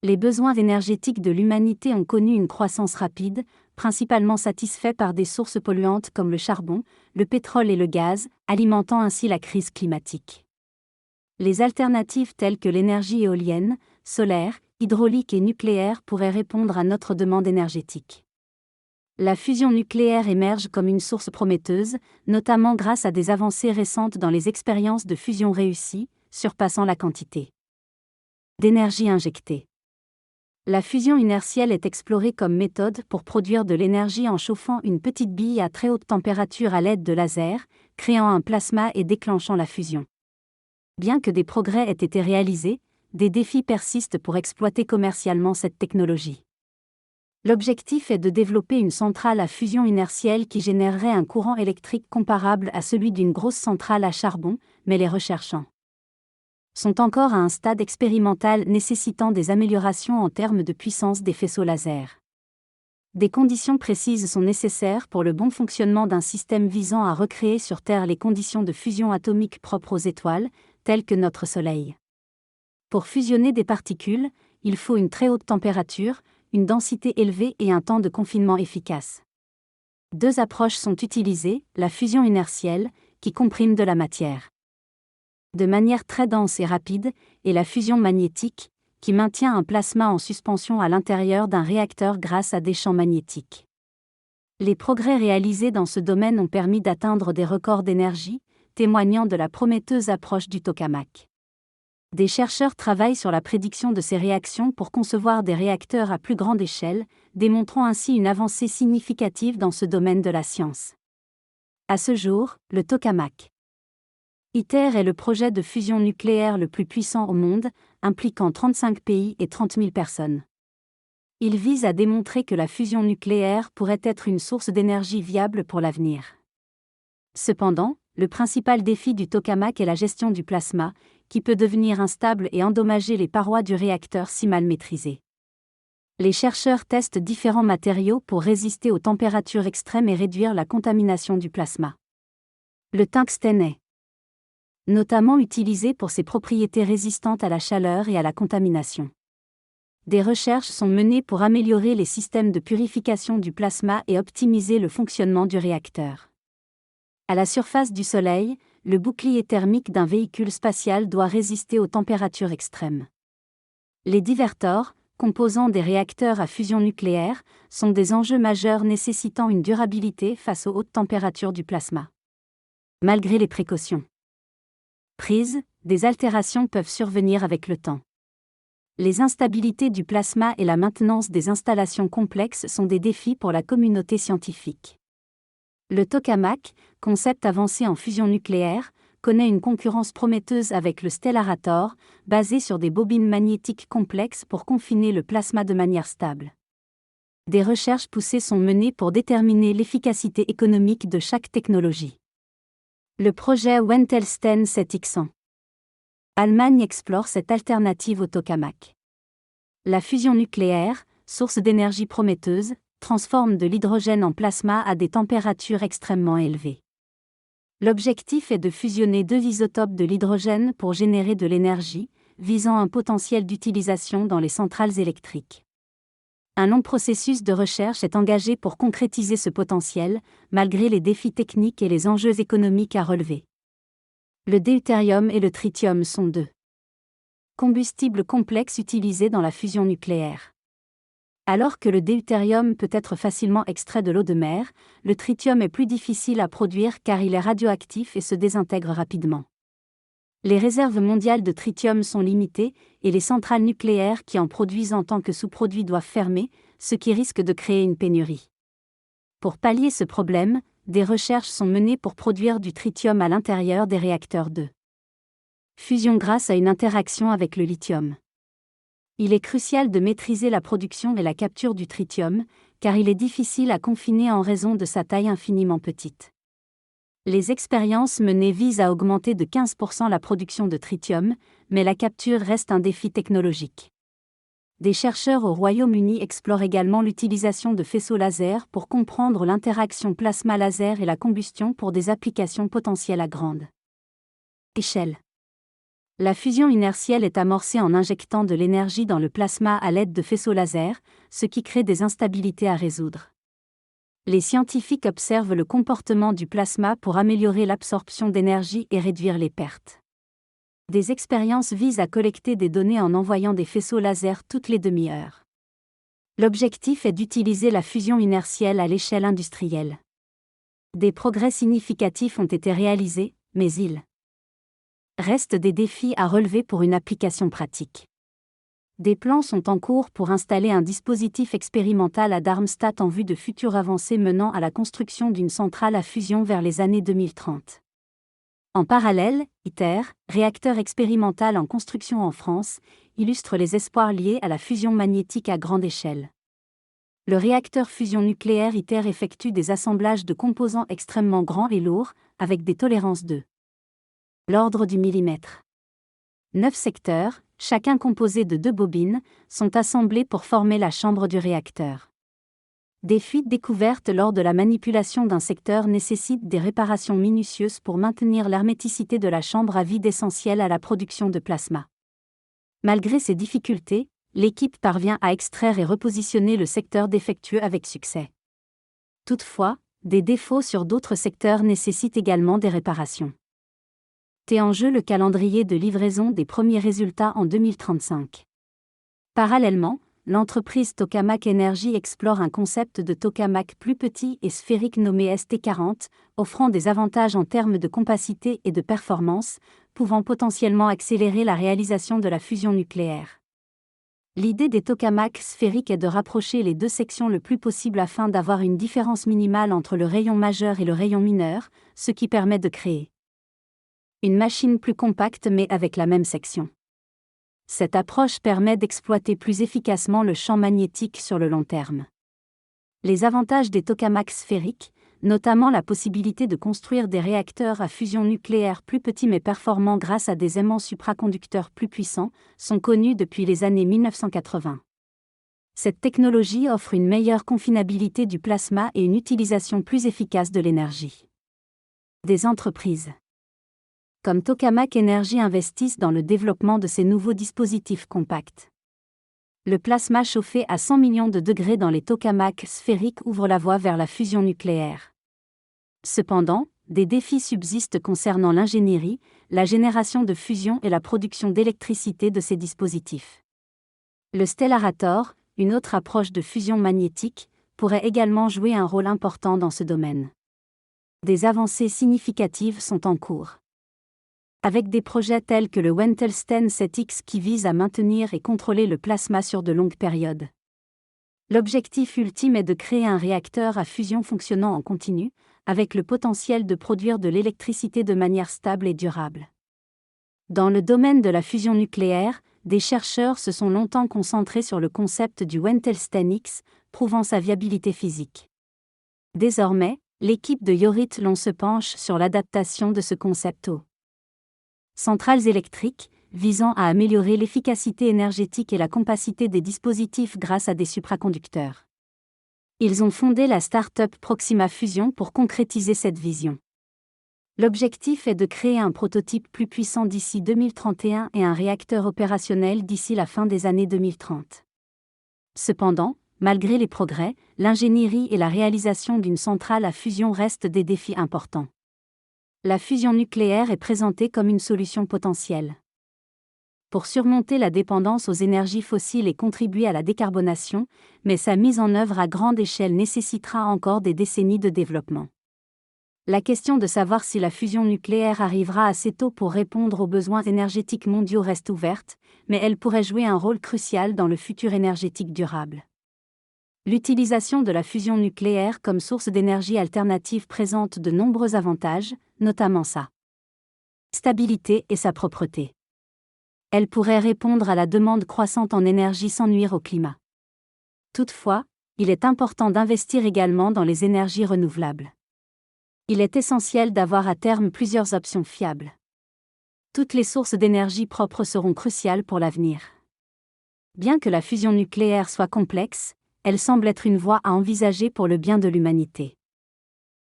Les besoins énergétiques de l'humanité ont connu une croissance rapide, principalement satisfaits par des sources polluantes comme le charbon, le pétrole et le gaz, alimentant ainsi la crise climatique. Les alternatives telles que l'énergie éolienne, solaire, hydraulique et nucléaire pourraient répondre à notre demande énergétique. La fusion nucléaire émerge comme une source prometteuse, notamment grâce à des avancées récentes dans les expériences de fusion réussies, surpassant la quantité d'énergie injectée. La fusion inertielle est explorée comme méthode pour produire de l'énergie en chauffant une petite bille à très haute température à l'aide de lasers, créant un plasma et déclenchant la fusion. Bien que des progrès aient été réalisés, des défis persistent pour exploiter commercialement cette technologie. L'objectif est de développer une centrale à fusion inertielle qui générerait un courant électrique comparable à celui d'une grosse centrale à charbon, mais les recherchants sont encore à un stade expérimental nécessitant des améliorations en termes de puissance des faisceaux laser. Des conditions précises sont nécessaires pour le bon fonctionnement d'un système visant à recréer sur Terre les conditions de fusion atomique propres aux étoiles, telles que notre Soleil. Pour fusionner des particules, il faut une très haute température, une densité élevée et un temps de confinement efficace. Deux approches sont utilisées, la fusion inertielle, qui comprime de la matière de manière très dense et rapide, et la fusion magnétique, qui maintient un plasma en suspension à l'intérieur d'un réacteur grâce à des champs magnétiques. Les progrès réalisés dans ce domaine ont permis d'atteindre des records d'énergie, témoignant de la prometteuse approche du tokamak. Des chercheurs travaillent sur la prédiction de ces réactions pour concevoir des réacteurs à plus grande échelle, démontrant ainsi une avancée significative dans ce domaine de la science. À ce jour, le tokamak ITER est le projet de fusion nucléaire le plus puissant au monde, impliquant 35 pays et 30 000 personnes. Il vise à démontrer que la fusion nucléaire pourrait être une source d'énergie viable pour l'avenir. Cependant, le principal défi du tokamak est la gestion du plasma, qui peut devenir instable et endommager les parois du réacteur si mal maîtrisées. Les chercheurs testent différents matériaux pour résister aux températures extrêmes et réduire la contamination du plasma. Le tungstène est notamment utilisé pour ses propriétés résistantes à la chaleur et à la contamination. Des recherches sont menées pour améliorer les systèmes de purification du plasma et optimiser le fonctionnement du réacteur. À la surface du Soleil, le bouclier thermique d'un véhicule spatial doit résister aux températures extrêmes. Les divertors, composants des réacteurs à fusion nucléaire, sont des enjeux majeurs nécessitant une durabilité face aux hautes températures du plasma. Malgré les précautions prises, des altérations peuvent survenir avec le temps. Les instabilités du plasma et la maintenance des installations complexes sont des défis pour la communauté scientifique. Le tokamak, concept avancé en fusion nucléaire, connaît une concurrence prometteuse avec le Stellarator, basé sur des bobines magnétiques complexes pour confiner le plasma de manière stable. Des recherches poussées sont menées pour déterminer l'efficacité économique de chaque technologie. Le projet Wendelstein 7X100. Allemagne explore cette alternative au tokamak. La fusion nucléaire, source d'énergie prometteuse, transforme de l'hydrogène en plasma à des températures extrêmement élevées. L'objectif est de fusionner deux isotopes de l'hydrogène pour générer de l'énergie, visant un potentiel d'utilisation dans les centrales électriques. Un long processus de recherche est engagé pour concrétiser ce potentiel, malgré les défis techniques et les enjeux économiques à relever. Le deutérium et le tritium sont deux combustibles complexes utilisés dans la fusion nucléaire. Alors que le deutérium peut être facilement extrait de l'eau de mer, le tritium est plus difficile à produire car il est radioactif et se désintègre rapidement. Les réserves mondiales de tritium sont limitées, et les centrales nucléaires qui en produisent en tant que sous-produits doivent fermer, ce qui risque de créer une pénurie. Pour pallier ce problème, des recherches sont menées pour produire du tritium à l'intérieur des réacteurs de fusion grâce à une interaction avec le lithium. Il est crucial de maîtriser la production et la capture du tritium, car il est difficile à confiner en raison de sa taille infiniment petite. Les expériences menées visent à augmenter de 15% la production de tritium, mais la capture reste un défi technologique. Des chercheurs au Royaume-Uni explorent également l'utilisation de faisceaux laser pour comprendre l'interaction plasma-laser et la combustion pour des applications potentielles à grande échelle. La fusion inertielle est amorcée en injectant de l'énergie dans le plasma à l'aide de faisceaux laser, ce qui crée des instabilités à résoudre. Les scientifiques observent le comportement du plasma pour améliorer l'absorption d'énergie et réduire les pertes. Des expériences visent à collecter des données en envoyant des faisceaux laser toutes les demi-heures. L'objectif est d'utiliser la fusion inertielle à l'échelle industrielle. Des progrès significatifs ont été réalisés, mais il reste des défis à relever pour une application pratique. Des plans sont en cours pour installer un dispositif expérimental à Darmstadt en vue de futures avancées menant à la construction d'une centrale à fusion vers les années 2030. En parallèle, ITER, réacteur expérimental en construction en France, illustre les espoirs liés à la fusion magnétique à grande échelle. Le réacteur fusion nucléaire ITER effectue des assemblages de composants extrêmement grands et lourds, avec des tolérances de l'ordre du millimètre. 9 secteurs, chacun composé de 2 bobines, sont assemblés pour former la chambre du réacteur. Des fuites découvertes lors de la manipulation d'un secteur nécessitent des réparations minutieuses pour maintenir l'herméticité de la chambre à vide essentielle à la production de plasma. Malgré ces difficultés, l'équipe parvient à extraire et repositionner le secteur défectueux avec succès. Toutefois, des défauts sur d'autres secteurs nécessitent également des réparations. Est en jeu le calendrier de livraison des premiers résultats en 2035. Parallèlement, l'entreprise Tokamak Energy explore un concept de tokamak plus petit et sphérique nommé ST40, offrant des avantages en termes de compacité et de performance, pouvant potentiellement accélérer la réalisation de la fusion nucléaire. L'idée des tokamaks sphériques est de rapprocher les deux sections le plus possible afin d'avoir une différence minimale entre le rayon majeur et le rayon mineur, ce qui permet de créer une machine plus compacte mais avec la même section. Cette approche permet d'exploiter plus efficacement le champ magnétique sur le long terme. Les avantages des tokamaks sphériques, notamment la possibilité de construire des réacteurs à fusion nucléaire plus petits mais performants grâce à des aimants supraconducteurs plus puissants, sont connus depuis les années 1980. Cette technologie offre une meilleure confinabilité du plasma et une utilisation plus efficace de l'énergie. Des entreprises comme Tokamak Energy investissent dans le développement de ces nouveaux dispositifs compacts. Le plasma chauffé à 100 millions de degrés dans les tokamaks sphériques ouvre la voie vers la fusion nucléaire. Cependant, des défis subsistent concernant l'ingénierie, la génération de fusion et la production d'électricité de ces dispositifs. Le Stellarator, une autre approche de fusion magnétique, pourrait également jouer un rôle important dans ce domaine. Des avancées significatives sont en cours. Avec des projets tels que le Wentelstein 7X qui vise à maintenir et contrôler le plasma sur de longues périodes. L'objectif ultime est de créer un réacteur à fusion fonctionnant en continu, avec le potentiel de produire de l'électricité de manière stable et durable. Dans le domaine de la fusion nucléaire, des chercheurs se sont longtemps concentrés sur le concept du Wentelstein X, prouvant sa viabilité physique. Désormais, l'équipe de Yorit Lon se penche sur l'adaptation de ce concept aux centrales électriques, visant à améliorer l'efficacité énergétique et la compacité des dispositifs grâce à des supraconducteurs. Ils ont fondé la start-up Proxima Fusion pour concrétiser cette vision. L'objectif est de créer un prototype plus puissant d'ici 2031 et un réacteur opérationnel d'ici la fin des années 2030. Cependant, malgré les progrès, l'ingénierie et la réalisation d'une centrale à fusion restent des défis importants. La fusion nucléaire est présentée comme une solution potentielle pour surmonter la dépendance aux énergies fossiles et contribuer à la décarbonation, mais sa mise en œuvre à grande échelle nécessitera encore des décennies de développement. La question de savoir si la fusion nucléaire arrivera assez tôt pour répondre aux besoins énergétiques mondiaux reste ouverte, mais elle pourrait jouer un rôle crucial dans le futur énergétique durable. L'utilisation de la fusion nucléaire comme source d'énergie alternative présente de nombreux avantages, notamment sa stabilité et sa propreté. Elle pourrait répondre à la demande croissante en énergie sans nuire au climat. Toutefois, il est important d'investir également dans les énergies renouvelables. Il est essentiel d'avoir à terme plusieurs options fiables. Toutes les sources d'énergie propres seront cruciales pour l'avenir. Bien que la fusion nucléaire soit complexe, elle semble être une voie à envisager pour le bien de l'humanité.